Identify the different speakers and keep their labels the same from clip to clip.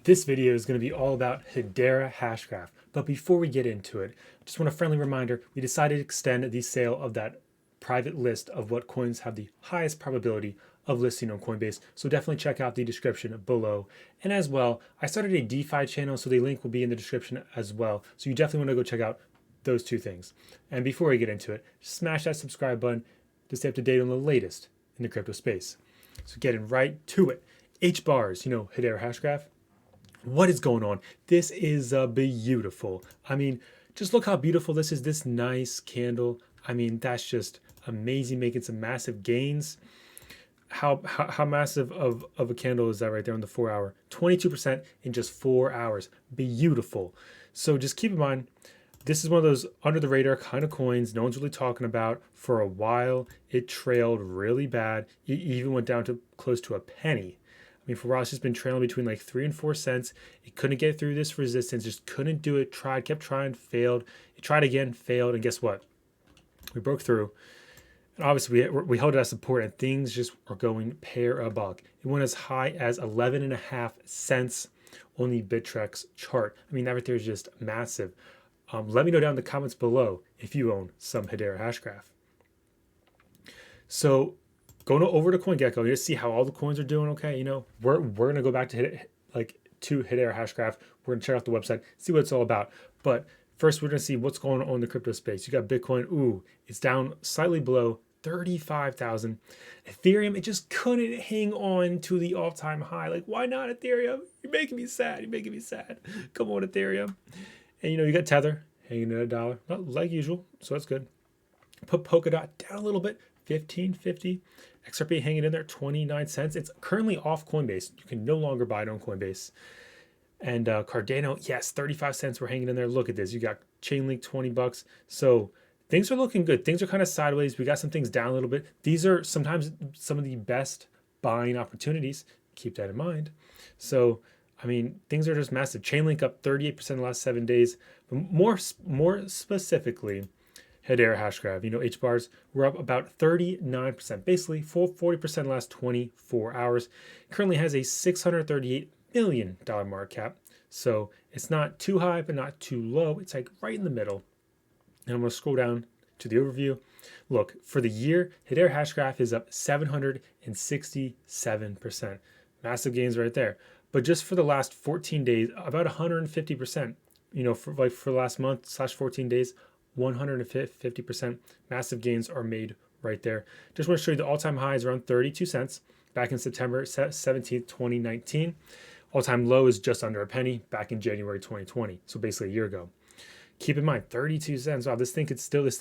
Speaker 1: This video is going to be all about Hedera Hashgraph. But before we get into it, just want a friendly reminder, we decided to extend the sale of that private list of what coins have the highest probability of listing on Coinbase. So definitely check out the description below. And as well, I started a DeFi channel, so the link will be in the description as well. So you definitely want to go check out those two things. And before we get into it, smash that subscribe button to stay up to date on the latest in the crypto space. So getting right to it. Hbars, Hedera Hashgraph. What is going on? This is beautiful. I mean, just look how beautiful this is. This nice candle. I mean, that's just amazing, making some massive gains. How massive of a candle is that right there on the 4 hour? 22% in just 4 hours. Beautiful. So just keep in mind, this is one of those under the radar kind of coins no one's really talking about. For a while, it trailed really bad. It even went down to close to a penny. I mean, for a while, it's just been trailing between like 3 and 4 cents. It couldn't get through this resistance, just couldn't do it. Tried, kept trying, failed. It tried again, failed, and guess what? We broke through. And obviously, we held it as support, and things just are going parabolic. It went as high as 11.5 cents on the Bittrex chart. I mean, that right there is just massive. Let me know down in the comments below if you own some Hedera Hashgraph. So going over to CoinGecko, you just see how all the coins are doing. Okay, we're gonna go back to Hedera Hashgraph. We're gonna check out the website, see what it's all about. But first, we're gonna see what's going on in the crypto space. You got Bitcoin. Ooh, it's down slightly below 35,000. Ethereum, it just couldn't hang on to the all-time high. Like, why not Ethereum? You're making me sad. You're making me sad. Come on, Ethereum. And you got Tether hanging at $1, not like usual, so that's good. Put Polkadot down a little bit, 15.50. XRP hanging in there, 29 cents. It's currently off Coinbase. You can no longer buy it on Coinbase. And Cardano, yes, 35 cents. We're hanging in there. Look at this. You got Chainlink, $20. So things are looking good. Things are kind of sideways. We got some things down a little bit. These are sometimes some of the best buying opportunities. Keep that in mind. So I mean, things are just massive. Chainlink up 38% in the last 7 days. But more specifically, Hedera Hashgraph, Hbars, we're up about 39%, basically 40% in the last 24 hours. Currently has a $638 million market cap. So it's not too high, but not too low. It's like right in the middle. And I'm going to scroll down to the overview. Look, for the year, Hedera Hashgraph is up 767%. Massive gains right there. But just for the last 14 days, about 150%, for the last month/14 days, 150%. Massive gains are made right there. Just want to show you the all-time high is around 32 cents back in September 17th, 2019. All-time low is just under a penny back in January 2020. So basically a year ago. Keep in mind, 32 cents. Wow, this thing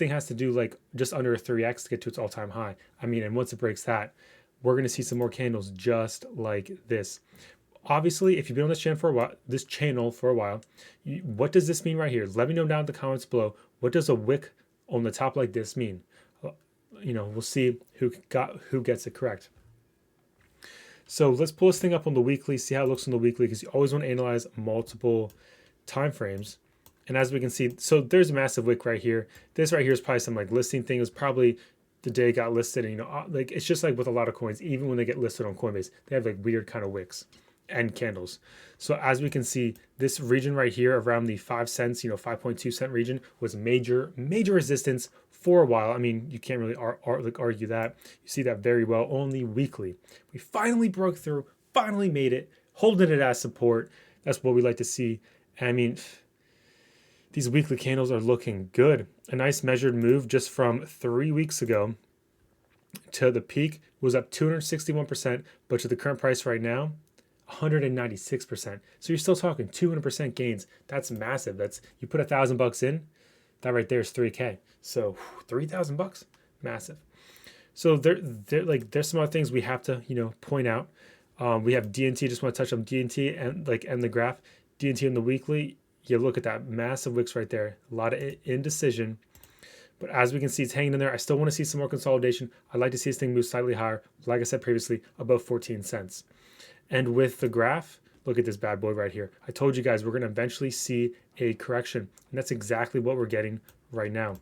Speaker 1: has to do like just under a 3x to get to its all-time high. I mean, and once it breaks that, we're going to see some more candles just like this. Obviously, if you've been on this channel for a while, what does this mean right here? Let me know down in the comments below. What does a wick on the top like this mean? We'll see who gets it correct. So let's pull this thing up on the weekly, see how it looks on the weekly, because you always want to analyze multiple time frames. And as we can see, so there's a massive wick right here. This right here is probably some like listing thing. It was probably the day it got listed. And, like it's just like with a lot of coins, even when they get listed on Coinbase, they have like weird kind of wicks and candles. So as we can see, this region right here around the 5 cents, 5.2 cent region was major resistance for a while. I mean, you can't really argue that. You see that very well on the weekly. We finally broke through, finally made it, holding it as support. That's what we like to see. I mean, these weekly candles are looking good. A nice measured move just from 3 weeks ago to the peak was up 261%, but to the current price right now, 196%. So you're still talking 200% gains. That's massive. That's, you put $1,000 in, that right there is 3K. So $3,000, massive. So there's some other things we have to point out. We have DNT. Just want to touch on DNT and end the graph. DNT in the weekly. You look at that massive wicks right there. A lot of indecision. But as we can see, it's hanging in there. I still want to see some more consolidation. I'd like to see this thing move slightly higher. Like I said previously, above 14 cents. And with the graph, look at this bad boy right here. I told you guys we're going to eventually see a correction. And that's exactly what we're getting right now.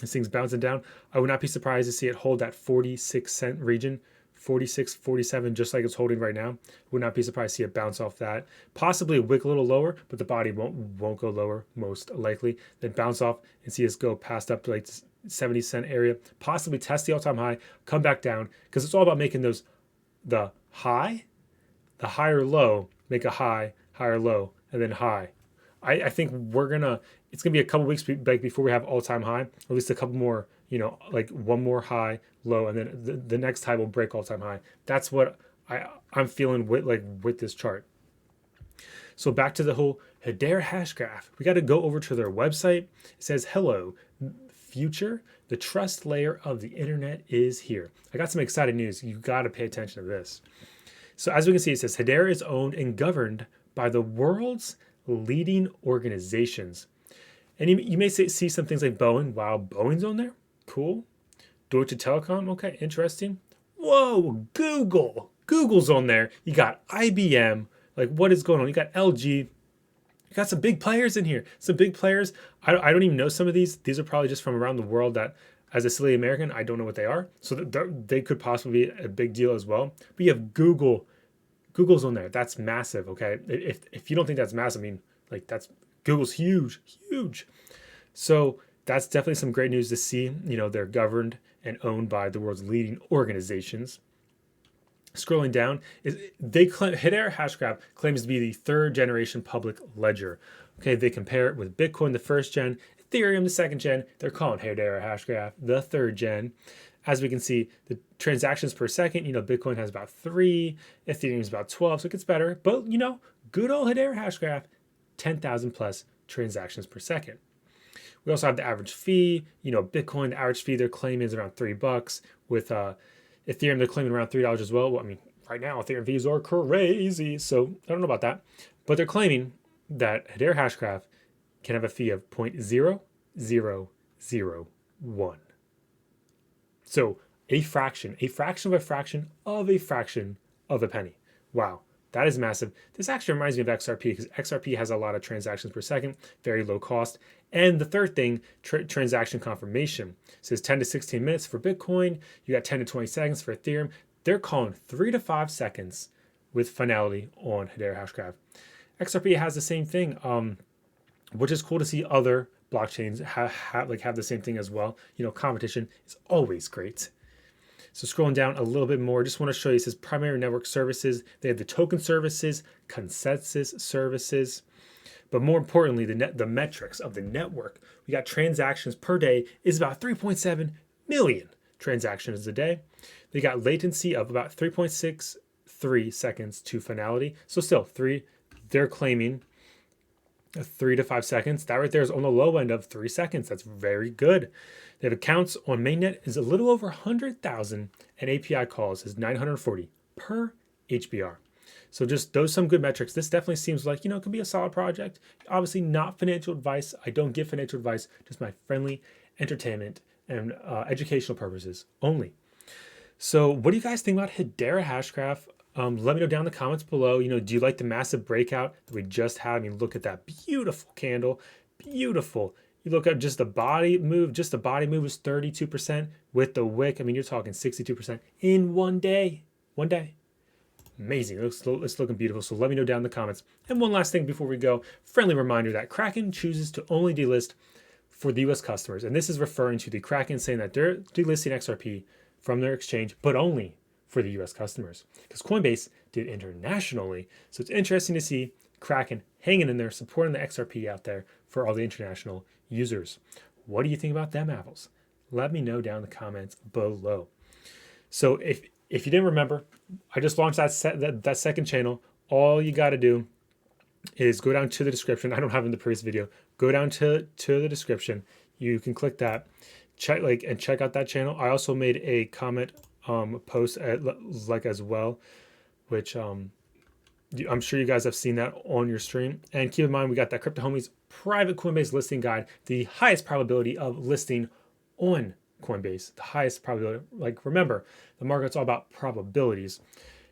Speaker 1: This thing's bouncing down. I would not be surprised to see it hold that 46 cent region 46, 47, just like it's holding right now. Would not be surprised to see it bounce off that. Possibly a wick a little lower, but the body won't go lower, most likely. Then bounce off and see us go past up to like 70-cent area. Possibly test the all-time high, come back down, because it's all about making those, the higher low, make a high, higher low, and then high. I think it's gonna be a couple weeks before we have all-time high, or at least a couple more, like one more high, low, and then the next high will break all-time high. That's what I'm feeling with this chart. So back to the whole Hedera Hashgraph. We got to go over to their website. It says, hello, future. The trust layer of the internet is here. I got some exciting news. You got to pay attention to this. So as we can see, it says Hedera is owned and governed by the world's leading organizations. And you may see some things like Boeing. Wow, Boeing's on there? Cool. Deutsche Telekom? Okay, interesting. Whoa, Google. Google's on there. You got IBM. Like, what is going on? You got LG. You got some big players in here. Some big players. I don't even know some of these. These are probably just from around the world that, as a silly American, I don't know what they are. So they could possibly be a big deal as well. But you have Google. Google's on there. That's massive, okay? If you don't think that's massive, I mean, like, Google's huge, huge. So that's definitely some great news to see. They're governed and owned by the world's leading organizations. Scrolling down, Hedera Hashgraph claims to be the third generation public ledger. Okay, they compare it with Bitcoin, the first gen, Ethereum, the second gen. They're calling Hedera Hashgraph the third gen. As we can see, the transactions per second, Bitcoin has about 3, Ethereum is about 12, so it gets better. But, good old Hedera Hashgraph, 10,000 plus transactions per second. We also have the average fee. Bitcoin, the average fee they're claiming is around $3. With Ethereum, they're claiming around $3 as well. Well, I mean, right now, Ethereum fees are crazy, so I don't know about that. But they're claiming that Hedera Hashgraph can have a fee of 0.0001. So a fraction of a fraction of a fraction of a penny. Wow, that is massive. This actually reminds me of XRP because XRP has a lot of transactions per second, very low cost. And the third thing, transaction confirmation. It says 10 to 16 minutes for Bitcoin. You got 10 to 20 seconds for Ethereum. They're calling 3 to 5 seconds with finality on Hedera Hashgraph. XRP has the same thing, which is cool to see other blockchains have the same thing as well. Competition is always great. So scrolling down a little bit more, just want to show you, it says primary network services. They have the token services, consensus services. But more importantly, the metrics of the network. We got transactions per day is about 3.7 million transactions a day. They got latency of about 3.63 seconds to finality. So still they're claiming 3 to 5 seconds. That right there is on the low end of 3 seconds. That's very good. They have accounts on mainnet is a little over 100,000 and API calls is 940 per HBR. So just those some good metrics. This definitely seems like, it could be a solid project. Obviously not financial advice. I don't give financial advice, just my friendly entertainment and educational purposes only. So what do you guys think about Hedera Hashgraph? Let me know down in the comments below. Do you like the massive breakout that we just had? I mean, look at that beautiful candle. Beautiful. You look at just the body move. Just the body move is 32% with the wick. I mean, you're talking 62% in one day. One day. Amazing. It's looking beautiful. So let me know down in the comments. And one last thing before we go. Friendly reminder that Kraken chooses to only delist for the US customers. And this is referring to the Kraken saying that they're delisting XRP from their exchange, but only for the US customers, because Coinbase did internationally. So it's interesting to see Kraken hanging in there, supporting the XRP out there for all the international users. What do you think about them apples? Let me know down in the comments below. So if you didn't remember, I just launched that second channel. All you got to do is go down to the description. I don't have it in the previous video. Go down to the description. You can click that, check out that channel. I also made a comment post as well, which I'm sure you guys have seen that on your stream. And keep in mind, we got that Crypto Homies private Coinbase listing guide, the highest probability of listing on Coinbase, the highest probability. Remember, the market's all about probabilities.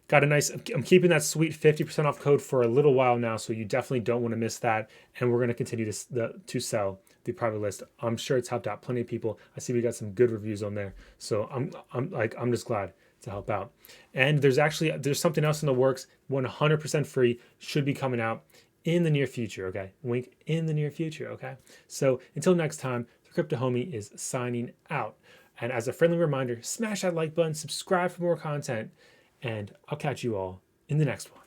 Speaker 1: Got a nice, I'm keeping that sweet 50% off code for a little while now, so you definitely don't want to miss that. And we're going to continue to sell the private list. I'm sure it's helped out plenty of people. I see we got some good reviews on there, so I'm just glad to help out. And there's something else in the works, 100% free, should be coming out in the near future, okay? Wink, in the near future, okay? So until next time, the Crypto Homie is signing out. And as a friendly reminder, smash that like button, subscribe for more content, and I'll catch you all in the next one.